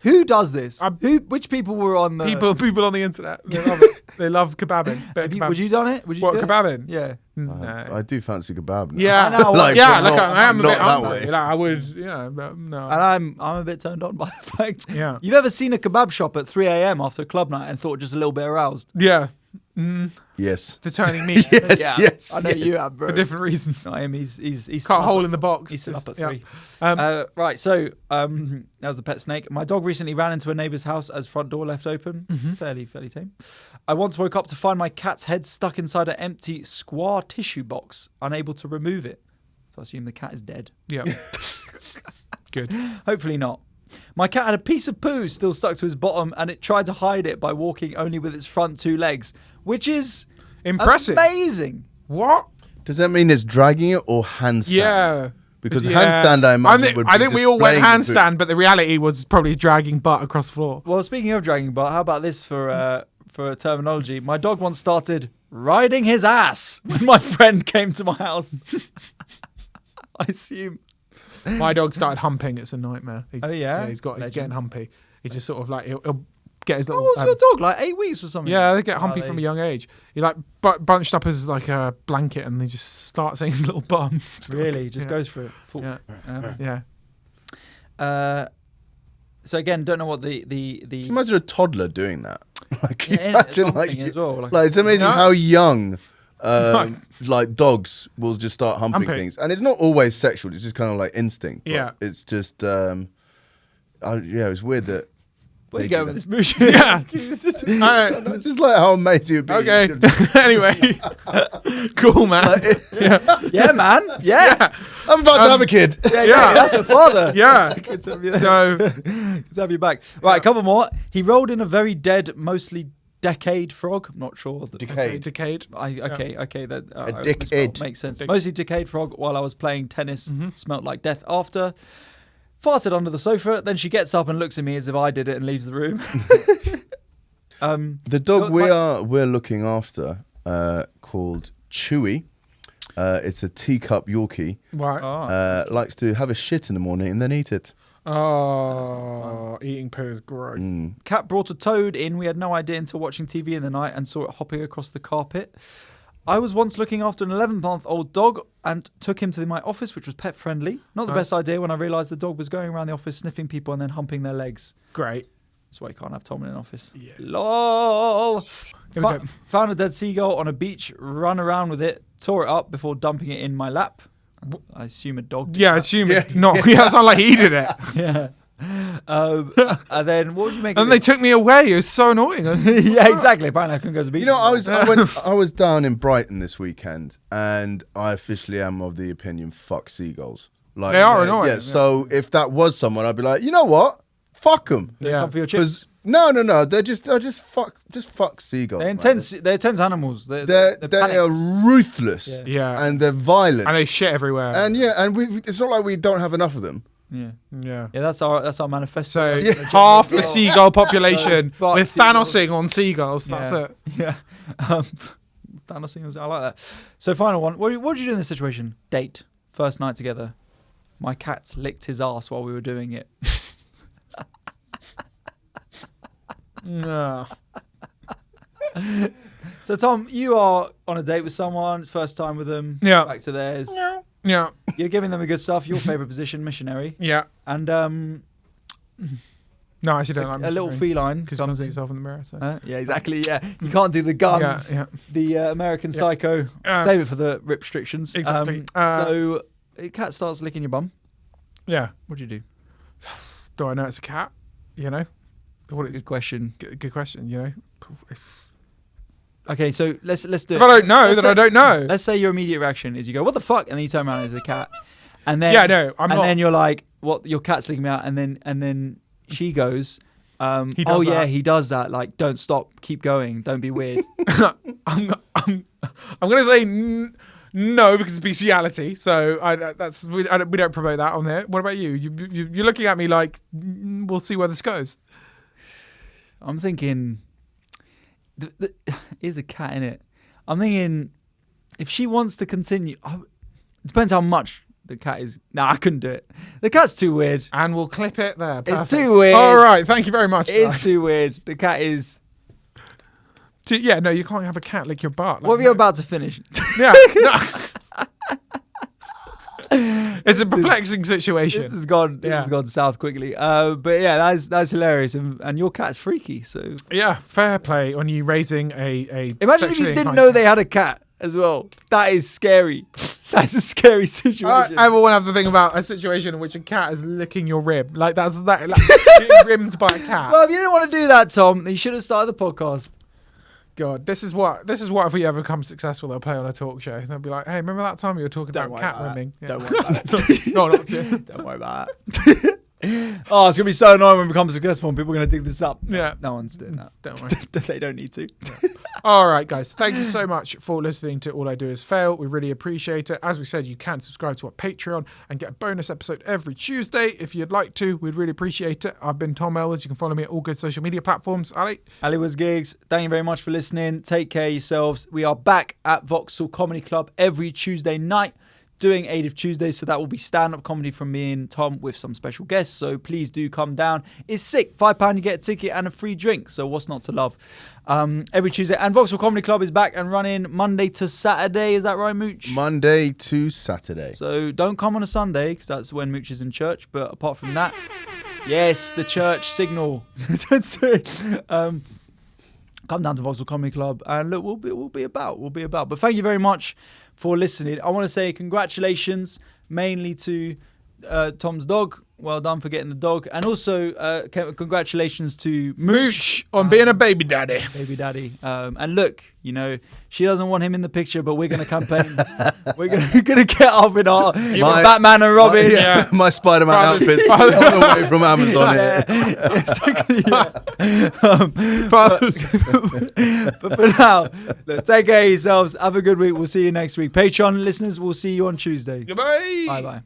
Who does this? Which people were on the People on the internet. They love it. They love kebabbing. Would you done it? Would you What do it? kebabbing? Yeah. No. I do fancy kebab. Now. Yeah, I know, Like, yeah. but Look, not- I am a not bit that hungry. way. Like, I would, yeah, but no. And I'm a bit turned on by the fact. Yeah. You've ever seen a kebab shop at 3 a.m. after a club night and thought just a little bit aroused? Yeah, Yes. for turning meat Yes. I know you have, bro. for different reasons. Not him. He's Cut a hole in the box. He's still up at Yeah. 3. Um, So that was the pet snake. My dog recently ran into a neighbour's house as front door left open. Mm-hmm. Fairly tame. I once woke up to find my cat's head stuck inside an empty square tissue box, unable to remove it. So I assume the cat is dead. Yeah. Good. Hopefully not. My cat had a piece of poo still stuck to his bottom, and it tried to hide it by walking only with its front 2 legs, which is Impressive. amazing. What? Does that mean it's dragging it or handstand? Yeah. Because Yeah. handstand, I imagine, would be I think we all went displaying the handstand, but the reality was probably dragging butt across the floor. Well, speaking of dragging butt, how about this for terminology? My dog once started riding his ass when my friend came to my house. I assume. My dog started humping. It's a nightmare. Oh, yeah? He's Legend. getting humpy. He's just sort of like he'll get his How little. old's your dog? Like 8 weeks or something? Yeah, they get humpy Are from they? a young age. He like bunched up as like a blanket, and they just start saying his little bum. Really? He just Yeah. goes for it. Full. Yeah. Yeah. So again, don't know what the Can you imagine a toddler doing that? Like, can you Yeah, imagine, humping like, as well, like it's amazing No. how young, No. like dogs will just start humping Humping. things, and it's not always sexual. It's just kind of like instinct. but Yeah. it's just, it's weird that. Where you they going do with this, Mooch? Yeah. that. It's just like how amazing it would be. Okay. Anyway, cool, man. Yeah, man. Yeah. I'm about to have a kid. Yeah. That's a father. Yeah. Good to have you there. So Good to have you back. Right, a couple more. He rolled in a very dead, mostly decayed frog. I'm not sure. Decayed. decayed. Okay. That A misspelled. dickhead. Makes sense. Dick. Mostly decayed frog while I was playing tennis. Smelt like death after. Farted under the sofa. Then she gets up and looks at me as if I did it and leaves the room. The dog my- we're looking after, called Chewy. It's a teacup Yorkie. Right. Likes to have a shit in the morning and then eat it. Oh, eating poo is gross. Cat brought a toad in. We had no idea until watching TV in the night and saw it hopping across the carpet. I was once looking after an 11-month-old dog and took him to my office, which was pet friendly. Not the best idea when I realised the dog was going around the office sniffing people and then humping their legs. Great. That's why you can't have Tom in an office. Yeah. LOL. Here we go. Found a dead seagull on a beach, run around with it, tore it up before dumping it in my lap. I assume a dog did Yeah, that. assume it. Not. Yeah, it's not like he did it. Yeah. And then what would you make of And they it? took me away. It was so annoying. Yeah, exactly. Apparently I couldn't go to the beach. You know, I was down in Brighton this weekend, and I officially am of the opinion, fuck seagulls. Like, They are annoying, Yeah, yeah. so if that was someone, I'd be like, you know what? Fuck them. They Yeah. come for your chips. No. They're just fuck seagulls. They're man. intense. They're intense animals. They They're are ruthless. Yeah. Yeah. And they're violent. And they shit everywhere. And it's not like we don't have enough of them. Yeah. yeah. Yeah, that's our manifesto. So half the seagull population fuck with seagulls. Thanosing on seagulls. That's Yeah. it. Yeah. Thanos singers, I like that. So final one. What did you do in this situation? Date. First night together. My cat licked his ass while we were doing it. No. So Tom, you are on a date with someone, first time with them. Yeah. Back to theirs. Yeah. You're giving them the good stuff. Your favorite position, missionary. Yeah. And No, I actually don't like a little feline because you comes see in. yourself in the mirror. So. Yeah, exactly. Yeah, you can't do the guns. Yeah. The American Psycho. Save it for the restrictions. Exactly. So, a cat starts licking your bum. Yeah. What do you do? Do I know it's a cat? You know. Good question. Good question. You know. Okay, so let's do it. If I don't know, then I don't know. Let's say your immediate reaction is you go, "What the fuck?" and then you turn around and it's a cat, and then Yeah, no, I'm and not. then you're like, "What? Your cat's licking me out," and then she goes, He does "Oh yeah, that. he does that. Like, don't stop, keep going, don't be weird." I'm gonna say no because of bestiality. So we don't promote that on there. What about you? You're looking at me like we'll see where this goes. I'm thinking, is a cat in it. I'm thinking, if she wants to continue, it depends how much the cat is. Nah, I couldn't do it. The cat's too weird. And we'll clip it there. It's Perfect. too weird. All right, thank you very much. It is guys. too weird. The cat is. Yeah, no, you can't have a cat lick your butt. What if you're about to finish? Yeah. No. It's a perplexing situation. This has gone. This has gone south quickly. But yeah, that's hilarious. And your cat's freaky. So Yeah, fair play on you raising a. imagine if you sexually didn't inclined know cat. they had a cat as well. That is scary. That's a scary situation. I will have to think about a situation in which a cat is licking your rib. Like that's that. Like, getting rimmed by a cat. Well, if you didn't want to do that, Tom, then you should have started the podcast. God, this is what if we ever become successful, they'll play on a talk show. They'll be like, "Hey, remember that time you were talking Don't about worry cat about rimming?" that. Don't worry about it. No, not you. Don't worry about that. Oh, it's gonna be so annoying when we become successful and people are gonna dig this up. Yeah. No one's doing that. Don't worry. They don't need to. All right, guys. Thank you so much for listening to All I Do Is Fail. We really appreciate it. As we said, you can subscribe to our Patreon and get a bonus episode every Tuesday if you'd like to. We'd really appreciate it. I've been Tom Elwes. You can follow me at all good social media platforms. Ali? Ali was Gigs. Thank you very much for listening. Take care of yourselves. We are back at Vauxhall Comedy Club every Tuesday night doing AIDIF Tuesdays. So that will be stand-up comedy from me and Tom with some special guests. So please do come down. It's sick. £5 you get a ticket and a free drink. So what's not to love? Every Tuesday. And Vauxhall Comedy Club is back and running Monday to Saturday. Is that right, Mooch? Monday to Saturday. So don't come on a Sunday because that's when Mooch is in church. But apart from that, yes, the church signal. That's it. Come down to Vauxhall Comedy Club and look, we'll be about. But thank you very much for listening. I want to say congratulations mainly to Tom's dog. Well done for getting the dog. And also congratulations to Mooch on being a baby daddy. baby daddy. And look, you know, she doesn't want him in the picture, but we're going to campaign. We're gonna get up in our Batman and Robin. My Spider-Man Brothers. outfit's on the way from Amazon here. Exactly, but for now, look, take care of yourselves. Have a good week. We'll see you next week. Patreon listeners, we'll see you on Tuesday. Goodbye. Bye-bye.